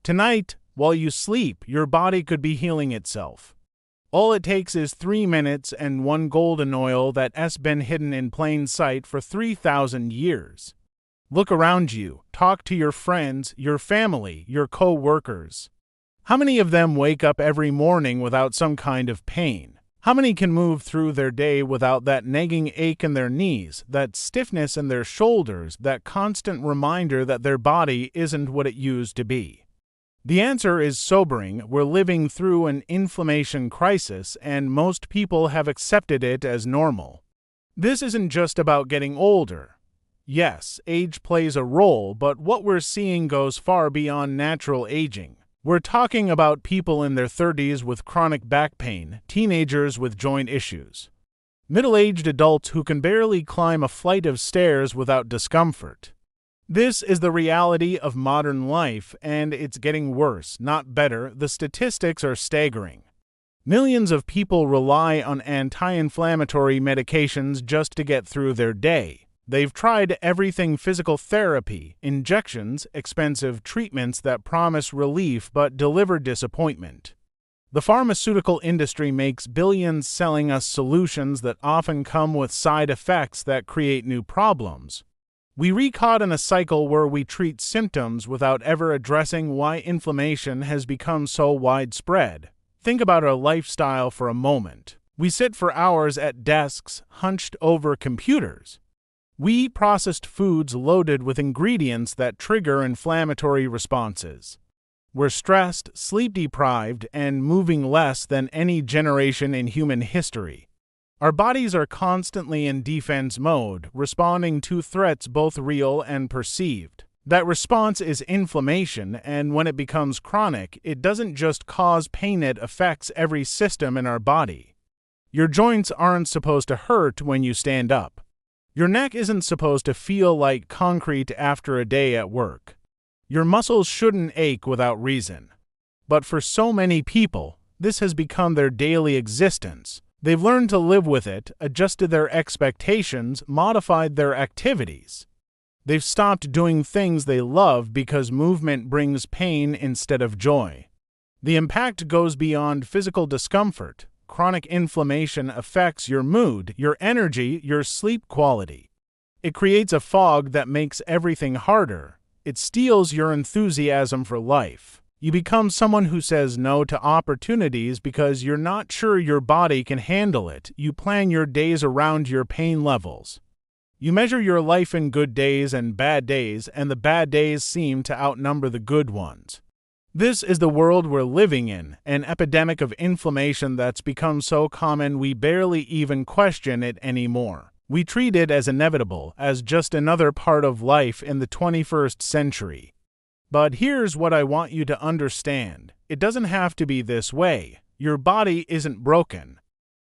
Tonight, while you sleep, your body could be healing itself. All it takes is 3 minutes and one golden oil that's been hidden in plain sight for 3,000 years. Look around you, talk to your friends, your family, your co-workers. How many of them wake up every morning without some kind of pain? How many can move through their day without that nagging ache in their knees, that stiffness in their shoulders, that constant reminder that their body isn't what it used to be? The answer is sobering. We're living through an inflammation crisis, and most people have accepted it as normal. This isn't just about getting older. Yes, age plays a role, but what we're seeing goes far beyond natural aging. We're talking about people in their 30s with chronic back pain, teenagers with joint issues, middle-aged adults who can barely climb a flight of stairs without discomfort. This is the reality of modern life, and it's getting worse, not better. The statistics are staggering. Millions of people rely on anti-inflammatory medications just to get through their day. They've tried everything: physical therapy, injections, expensive treatments that promise relief but deliver disappointment. The pharmaceutical industry makes billions selling us solutions that often come with side effects that create new problems. We're caught in a cycle where we treat symptoms without ever addressing why inflammation has become so widespread. Think about our lifestyle for a moment. We sit for hours at desks, hunched over computers. We eat processed foods loaded with ingredients that trigger inflammatory responses. We're stressed, sleep-deprived, and moving less than any generation in human history. Our bodies are constantly in defense mode, responding to threats both real and perceived. That response is inflammation, and when it becomes chronic, it doesn't just cause pain, it affects every system in our body. Your joints aren't supposed to hurt when you stand up. Your neck isn't supposed to feel like concrete after a day at work. Your muscles shouldn't ache without reason. But for so many people, this has become their daily existence. They've learned to live with it, adjusted their expectations, modified their activities. They've stopped doing things they love because movement brings pain instead of joy. The impact goes beyond physical discomfort. Chronic inflammation affects your mood, your energy, your sleep quality. It creates a fog that makes everything harder. It steals your enthusiasm for life. You become someone who says no to opportunities because you're not sure your body can handle it. You plan your days around your pain levels. You measure your life in good days and bad days, and the bad days seem to outnumber the good ones. This is the world we're living in, an epidemic of inflammation that's become so common we barely even question it anymore. We treat it as inevitable, as just another part of life in the 21st century. But here's what I want you to understand. It doesn't have to be this way. Your body isn't broken.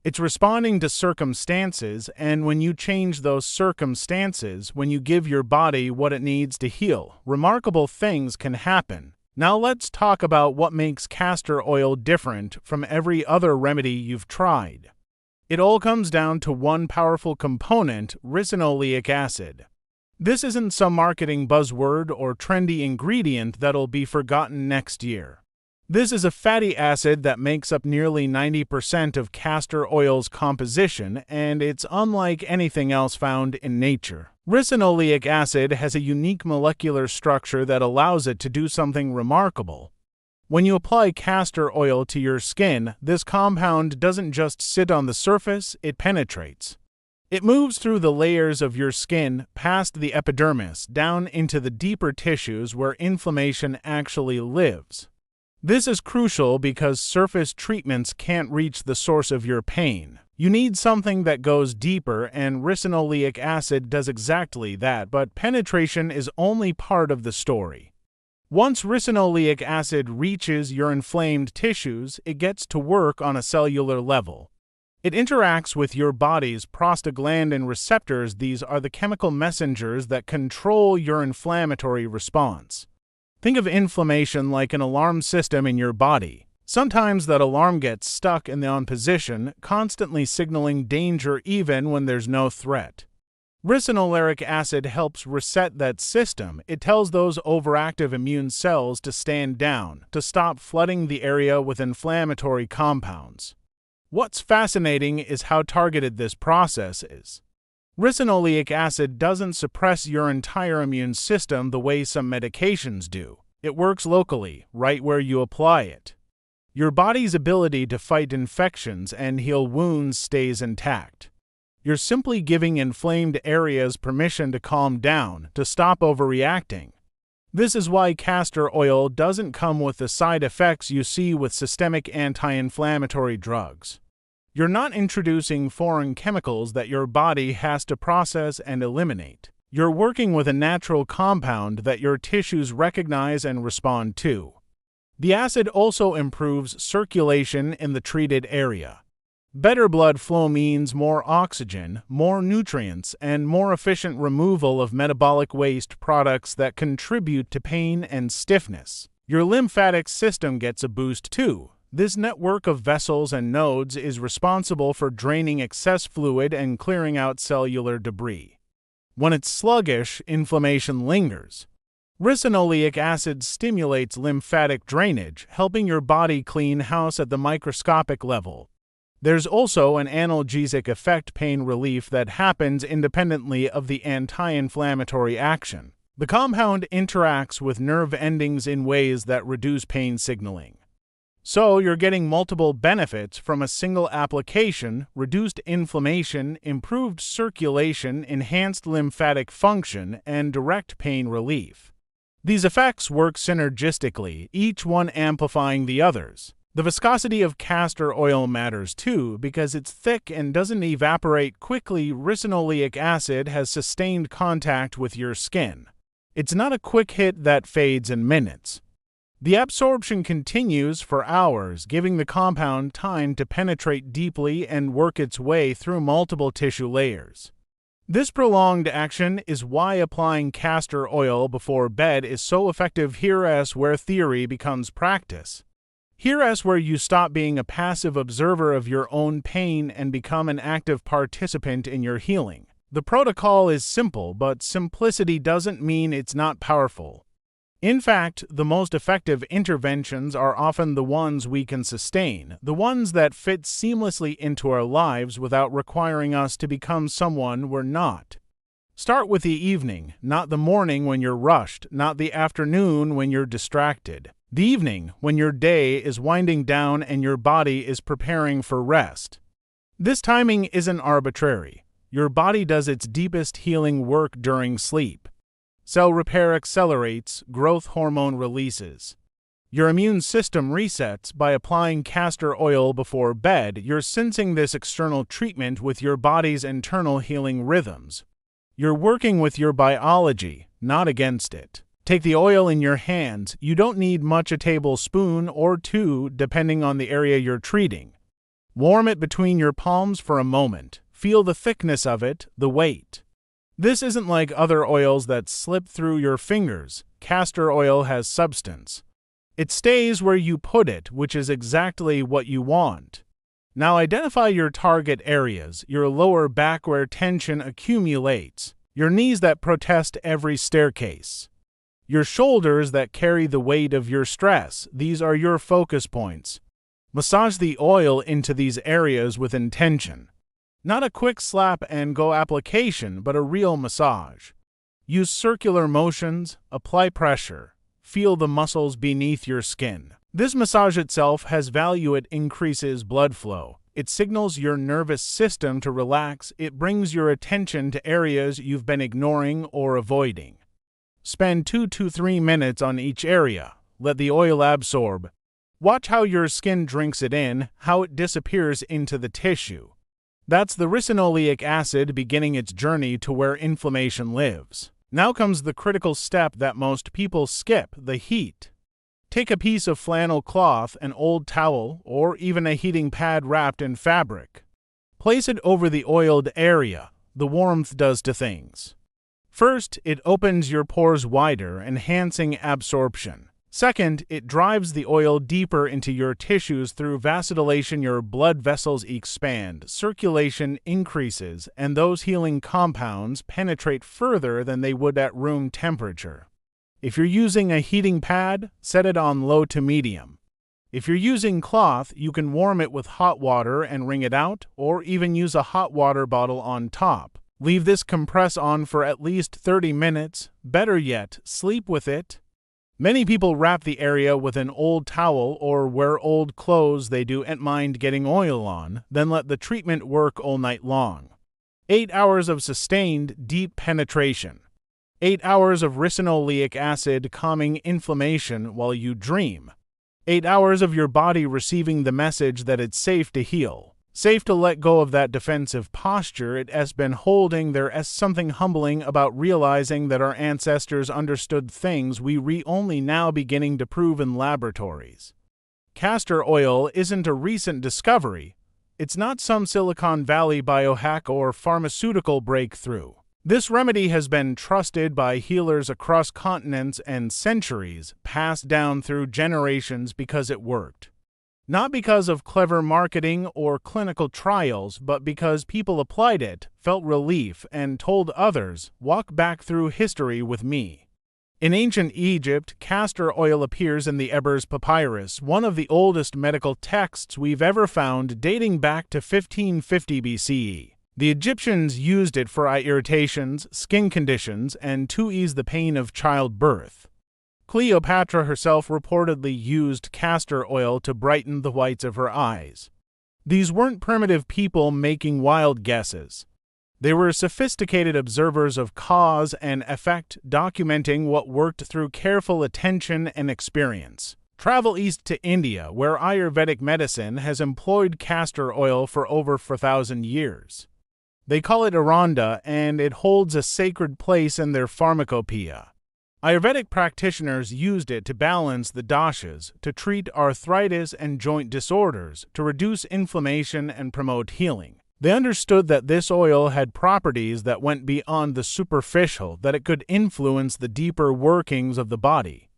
It's responding to circumstances, and when you change those circumstances, when you give your body what it needs to heal, remarkable things can happen. Now let's talk about what makes castor oil different from every other remedy you've tried. It all comes down to one powerful component: ricinoleic acid. This isn't some marketing buzzword or trendy ingredient that'll be forgotten next year. This is a fatty acid that makes up nearly 90% of castor oil's composition, and it's unlike anything else found in nature. Ricinoleic acid has a unique molecular structure that allows it to do something remarkable. When you apply castor oil to your skin, this compound doesn't just sit on the surface, it penetrates. It moves through the layers of your skin, past the epidermis, down into the deeper tissues where inflammation actually lives. This is crucial because surface treatments can't reach the source of your pain. You need something that goes deeper, and ricinoleic acid does exactly that, but penetration is only part of the story. Once ricinoleic acid reaches your inflamed tissues, it gets to work on a cellular level. It interacts with your body's prostaglandin receptors. These are the chemical messengers that control your inflammatory response. Think of inflammation like an alarm system in your body. Sometimes that alarm gets stuck in the on position, constantly signaling danger even when there's no threat. Ricinoleic acid helps reset that system. It tells those overactive immune cells to stand down, to stop flooding the area with inflammatory compounds. What's fascinating is how targeted this process is. Ricinoleic acid doesn't suppress your entire immune system the way some medications do. It works locally, right where you apply it. Your body's ability to fight infections and heal wounds stays intact. You're simply giving inflamed areas permission to calm down, to stop overreacting. This is why castor oil doesn't come with the side effects you see with systemic anti-inflammatory drugs. You're not introducing foreign chemicals that your body has to process and eliminate. You're working with a natural compound that your tissues recognize and respond to. The acid also improves circulation in the treated area. Better blood flow means more oxygen, more nutrients, and more efficient removal of metabolic waste products that contribute to pain and stiffness. Your lymphatic system gets a boost too. This network of vessels and nodes is responsible for draining excess fluid and clearing out cellular debris. When it's sluggish, inflammation lingers. Ricinoleic acid stimulates lymphatic drainage, helping your body clean house at the microscopic level. There's also an analgesic effect, pain relief, that happens independently of the anti-inflammatory action. The compound interacts with nerve endings in ways that reduce pain signaling. So you're getting multiple benefits from a single application: reduced inflammation, improved circulation, enhanced lymphatic function, and direct pain relief. These effects work synergistically, each one amplifying the others. The viscosity of castor oil matters too, because it's thick and doesn't evaporate quickly. Ricinoleic acid has sustained contact with your skin. It's not a quick hit that fades in minutes. The absorption continues for hours, giving the compound time to penetrate deeply and work its way through multiple tissue layers. This prolonged action is why applying castor oil before bed is so effective. Here's where theory becomes practice. Here's where you stop being a passive observer of your own pain and become an active participant in your healing. The protocol is simple, but simplicity doesn't mean it's not powerful. In fact, the most effective interventions are often the ones we can sustain, the ones that fit seamlessly into our lives without requiring us to become someone we're not. Start with the evening, not the morning when you're rushed, not the afternoon when you're distracted. The evening, when your day is winding down and your body is preparing for rest. This timing isn't arbitrary. Your body does its deepest healing work during sleep. Cell repair accelerates, growth hormone releases. Your immune system resets. By applying castor oil before bed, you're sensing this external treatment with your body's internal healing rhythms. You're working with your biology, not against it. Take the oil in your hands. You don't need much, a tablespoon or two, depending on the area you're treating. Warm it between your palms for a moment. Feel the thickness of it, the weight. This isn't like other oils that slip through your fingers. Castor oil has substance. It stays where you put it, which is exactly what you want. Now identify your target areas: your lower back where tension accumulates, your knees that protest every staircase, your shoulders that carry the weight of your stress. These are your focus points. Massage the oil into these areas with intention. Not a quick slap-and-go application, but a real massage. Use circular motions, apply pressure, feel the muscles beneath your skin. This massage itself has value. It increases blood flow. It signals your nervous system to relax. It brings your attention to areas you've been ignoring or avoiding. Spend 2 to 3 minutes on each area. Let the oil absorb. Watch how your skin drinks it in, how it disappears into the tissue. That's the ricinoleic acid beginning its journey to where inflammation lives. Now comes the critical step that most people skip: the heat. Take a piece of flannel cloth, an old towel, or even a heating pad wrapped in fabric. Place it over the oiled area. The warmth does two things. First, it opens your pores wider, enhancing absorption. Second, it drives the oil deeper into your tissues through vasodilation. Your blood vessels expand, circulation increases, and those healing compounds penetrate further than they would at room temperature. If you're using a heating pad, set it on low to medium. If you're using cloth, you can warm it with hot water and wring it out, or even use a hot water bottle on top. Leave this compress on for at least 30 minutes. Better yet, sleep with it. Many people wrap the area with an old towel or wear old clothes they don't mind getting oil on, then let the treatment work all night long. 8 hours of sustained, deep penetration. 8 hours of ricinoleic acid calming inflammation while you dream. 8 hours of your body receiving the message that it's safe to heal. Safe to let go of that defensive posture it has been holding. There is something humbling about realizing that our ancestors understood things we only now beginning to prove in laboratories. Castor oil isn't a recent discovery. It's not some Silicon Valley biohack or pharmaceutical breakthrough. This remedy has been trusted by healers across continents and centuries, passed down through generations because it worked. Not because of clever marketing or clinical trials, but because people applied it, felt relief, and told others, "Walk back through history with me." In ancient Egypt, castor oil appears in the Ebers Papyrus, one of the oldest medical texts we've ever found, dating back to 1550 BCE. The Egyptians used it for eye irritations, skin conditions, and to ease the pain of childbirth. Cleopatra herself reportedly used castor oil to brighten the whites of her eyes. These weren't primitive people making wild guesses. They were sophisticated observers of cause and effect, documenting what worked through careful attention and experience. Travel east to India, where Ayurvedic medicine has employed castor oil for over 4,000 years. They call it Aranda, and it holds a sacred place in their pharmacopoeia. Ayurvedic practitioners used it to balance the doshas, to treat arthritis and joint disorders, to reduce inflammation and promote healing. They understood that this oil had properties that went beyond the superficial, that it could influence the deeper workings of the body.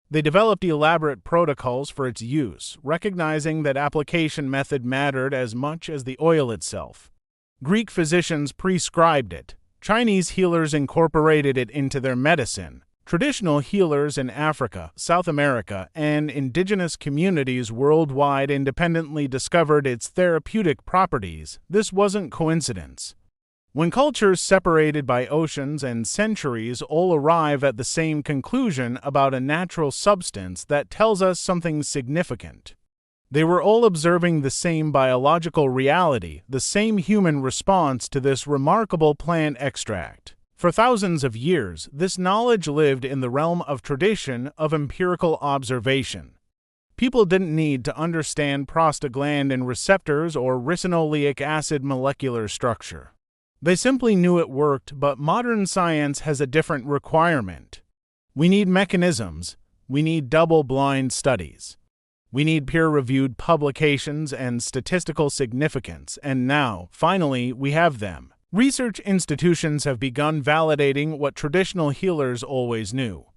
They developed elaborate protocols for its use, recognizing that application method mattered as much as the oil itself. Greek physicians prescribed it. Chinese healers incorporated it into their medicine. Traditional healers in Africa, South America, and indigenous communities worldwide independently discovered its therapeutic properties. This wasn't coincidence. When cultures separated by oceans and centuries all arrive at the same conclusion about a natural substance, that tells us something significant. They were all observing the same biological reality, the same human response to this remarkable plant extract. For thousands of years, this knowledge lived in the realm of tradition, of empirical observation. People didn't need to understand prostaglandin receptors or ricinoleic acid molecular structure. They simply knew it worked, but modern science has a different requirement. We need mechanisms. We need double-blind studies. We need peer-reviewed publications and statistical significance, and now, finally, we have them. Research institutions have begun validating what traditional healers always knew.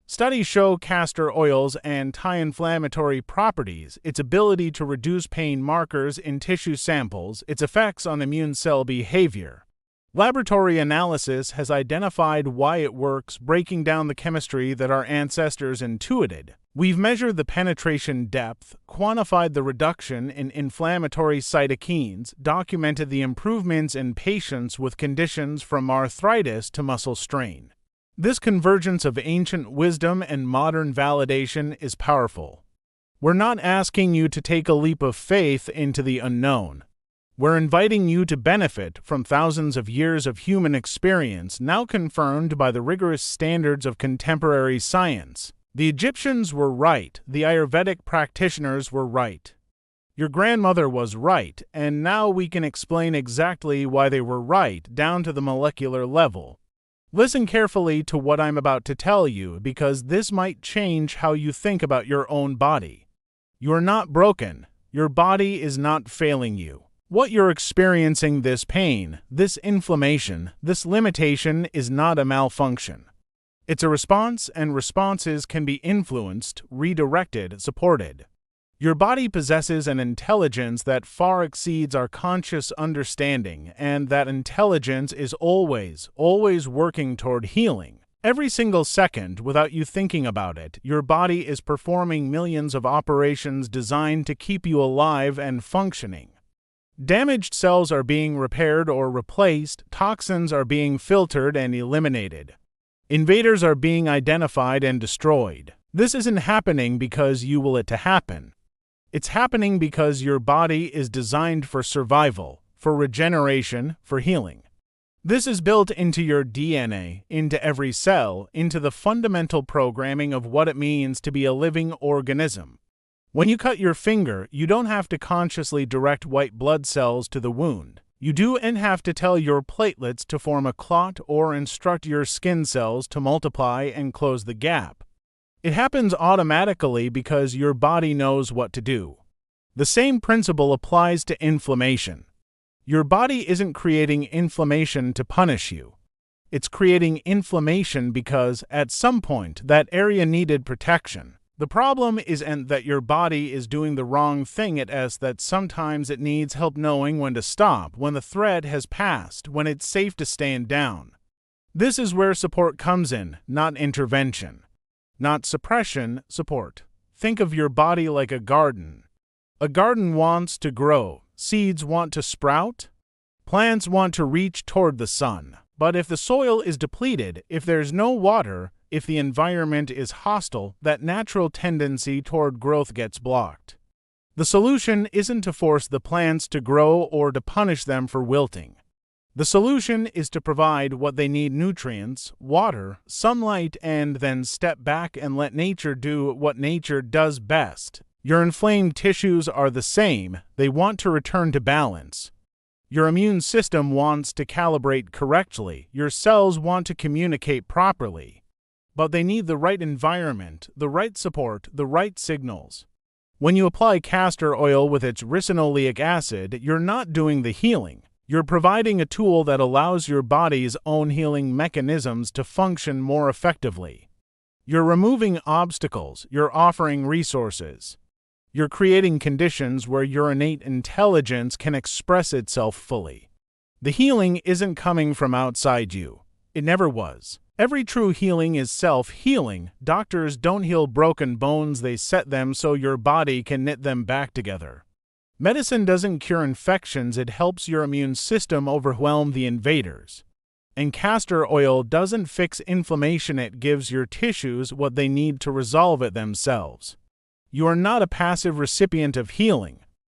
Studies show castor oil's anti-inflammatory properties, its ability to reduce pain markers in tissue samples, its effects on immune cell behavior. Laboratory analysis has identified why it works, breaking down the chemistry that our ancestors intuited. We've measured the penetration depth, quantified the reduction in inflammatory cytokines, documented the improvements in patients with conditions from arthritis to muscle strain. This convergence of ancient wisdom and modern validation is powerful. We're not asking you to take a leap of faith into the unknown. We're inviting you to benefit from thousands of years of human experience now confirmed by the rigorous standards of contemporary science. The Egyptians were right, the Ayurvedic practitioners were right. Your grandmother was right, and now we can explain exactly why they were right, down to the molecular level. Listen carefully to what I'm about to tell you, because this might change how you think about your own body. You are not broken. Your body is not failing you. What you're experiencing, this pain, this inflammation, this limitation, is not a malfunction. It's a response, and responses can be influenced, redirected, supported. Your body possesses an intelligence that far exceeds our conscious understanding, and that intelligence is always working toward healing. Every single second, without you thinking about it, your body is performing millions of operations designed to keep you alive and functioning. Damaged cells are being repaired or replaced, toxins are being filtered and eliminated. Invaders are being identified and destroyed. This isn't happening because you will it to happen. It's happening because your body is designed for survival, for regeneration, for healing. This is built into your DNA, into every cell, into the fundamental programming of what it means to be a living organism. When you cut your finger, you don't have to consciously direct white blood cells to the wound. You do and have to tell your platelets to form a clot or instruct your skin cells to multiply and close the gap. It happens automatically because your body knows what to do. The same principle applies to inflammation. Your body isn't creating inflammation to punish you. It's creating inflammation because, at some point, that area needed protection. The problem isn't that your body is doing the wrong thing, it's that sometimes it needs help knowing when to stop, when the threat has passed, when it's safe to stand down. This is where support comes in, not intervention. Not suppression, support. Think of your body like a garden. A garden wants to grow. Seeds want to sprout. Plants want to reach toward the sun. But if the soil is depleted, if there's no water, if the environment is hostile, that natural tendency toward growth gets blocked. The solution isn't to force the plants to grow or to punish them for wilting. The solution is to provide what they need: nutrients, water, sunlight, and then step back and let nature do what nature does best. Your inflamed tissues are the same. They want to return to balance. Your immune system wants to calibrate correctly. Your cells want to communicate properly. But they need the right environment, the right support, the right signals. When you apply castor oil with its ricinoleic acid, you're not doing the healing. You're providing a tool that allows your body's own healing mechanisms to function more effectively. You're removing obstacles. You're offering resources. You're creating conditions where your innate intelligence can express itself fully. The healing isn't coming from outside you. It never was. Every true healing is self-healing. Doctors don't heal broken bones, they set them so your body can knit them back together. Medicine doesn't cure infections, it helps your immune system overwhelm the invaders. And castor oil doesn't fix inflammation, it gives your tissues what they need to resolve it themselves. You are not a passive recipient of healing.